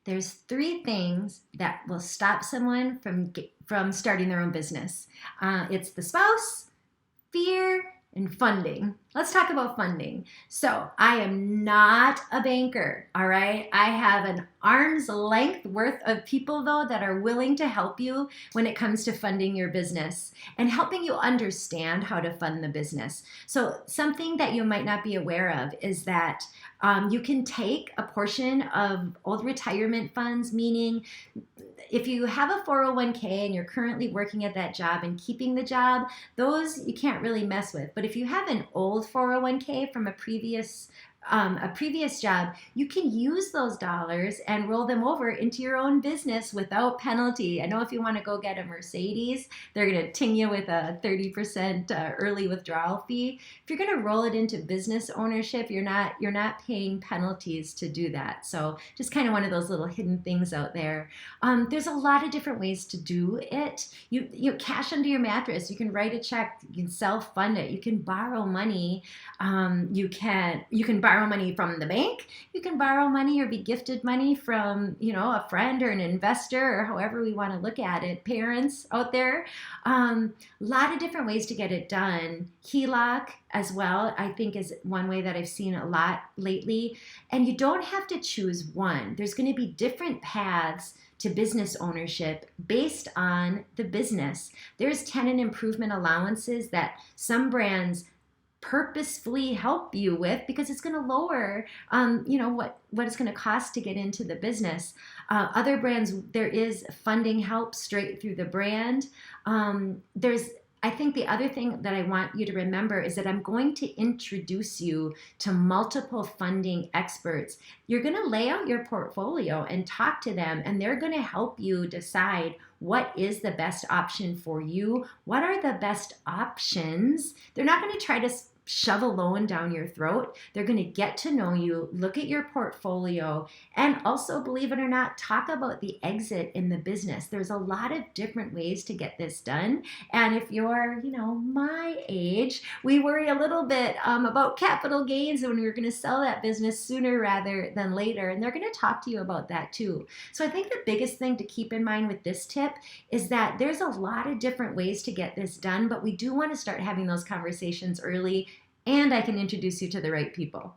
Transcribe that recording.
there's three things that will stop someone from starting their own business. It's the spouse, fear, and funding. Let's talk about funding. So I am not a banker, all right? I have an arm's length worth of people, though, that are willing to help you when it comes to funding your business and helping you understand how to fund the business. So something that you might not be aware of is that you can take a portion of old retirement funds, meaning if you have a 401k and you're currently working at that job and keeping the job, those you can't really mess with. But if you have an old 401k from a previous job, you can use those dollars and roll them over into your own business without penalty. I know if you want to go get a Mercedes, they're going to ting you with a 30% early withdrawal fee. If you're going to roll it into business ownership, you're not paying penalties to do that. So just kind of one of those little hidden things out there. There's a lot of different ways to do it. You cash under your mattress. You can write a check. You can self-fund it. You can borrow money. You can borrow money from the bank. You can borrow money or be gifted money from, a friend or an investor or however we want to look at it. Parents out there, a lot of different ways to get it done. HELOC as well, I think, is one way that I've seen a lot lately. And you don't have to choose one. There's going to be different paths to business ownership based on the business. There's tenant improvement allowances that some brands purposefully help you with because it's going to lower, what it's going to cost to get into the business. Other brands, there is funding help straight through the brand. I think the other thing that I want you to remember is that I'm going to introduce you to multiple funding experts. You're going to lay out your portfolio and talk to them, and they're going to help you decide what is the best option for you. What are the best options? They're not going to try to shove a loan down your throat. They're going to get to know you, look at your portfolio, and also, believe it or not, talk about the exit in the business. There's a lot of different ways to get this done. And if you're, my age, we worry a little bit about capital gains when we're going to sell that business sooner rather than later. And they're going to talk to you about that too. So I think the biggest thing to keep in mind with this tip is that there's a lot of different ways to get this done, but we do want to start having those conversations early, and I can introduce you to the right people.